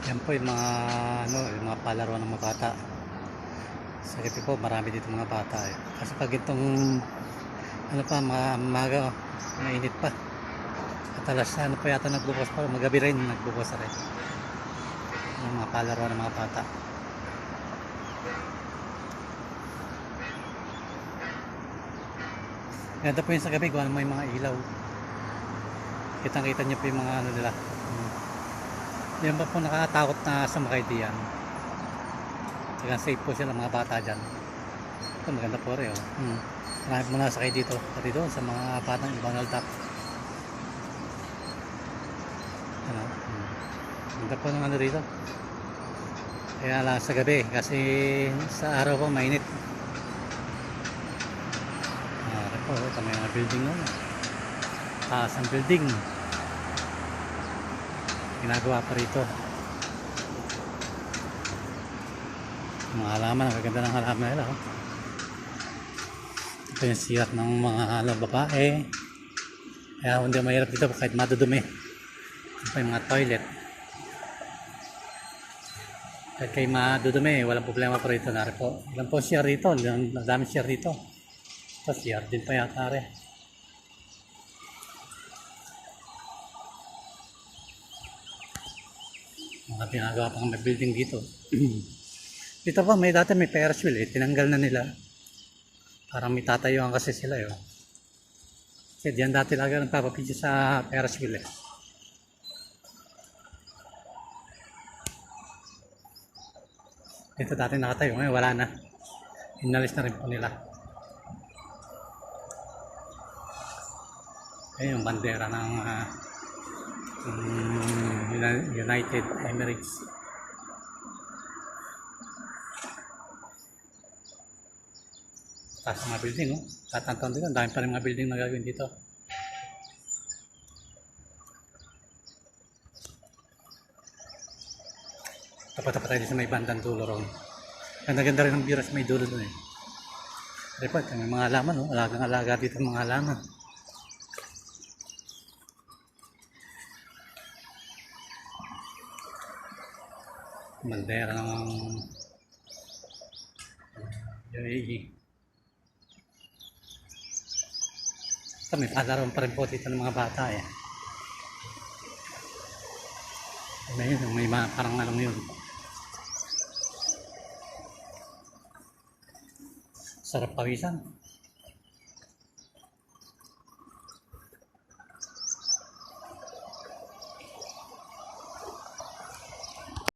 Yan po yung mga yung mga palaruan ng mga bata. Sa gabi po marami dito mga bata eh. Kasi pag itong maga mainit pa. At alas pa yata nagbukas pa, magabi rin nagbukas rin. Yung mga palaruan ng mga bata. Ganda po yun sa gabi, gawa mo yung mga ilaw. Kitang-kita nyo po yung mga nila. Yan ba po nakakatakot na sumakay diyan. Kaya safe po sila mga bata dyan. Ito maganda po rin oh. Marami mo nasakay dito. Pati doon sa mga batang ibang altak. Ano? Ganda po ng ano dito. Kaya lang sa gabi kasi sa araw po mainit. Ito po, ito may mga building nun. Taas ang building. Ginagawa pa rito. Mga halaman, ang gaganda ng halaman nila oh. Ito yung siyak ng mga babae. Kaya hindi mahirap dito kahit madudumi. Ito yung mga toilet. Kahit kayo madudumi, walang problema pa rito. Nari po. Ilan po siya rito. Madami siya rito. Ito siya din pa yata rin. Mga pinagawa pang may building dito. Dito pa may dati may Ferris wheel eh. Tinanggal na nila. Parang may tatayuan kasi sila yun. Kasi diyan dati lagi nagpapapidyo sa Ferris wheel eh. Dito dati nakatayo. Ngayon wala na. Inalis na rin po nila. Ayun yung bandera ng United Emirates. Taas mga building oh. Tatantaon dito. Ang dami pa rin mga building na gagawin dito. Tapat-tapat tayo sa may bandang dulo ron. Ganda-ganda rin ang bira sa may dulo dun eh. Dapat may mga halaman oh. Alagang-alaga dito mga halaman. Bandera ng UAE. Ito may palaron pa rin po dito ng mga bata eh. May parang anong yun. Sarap pawisan.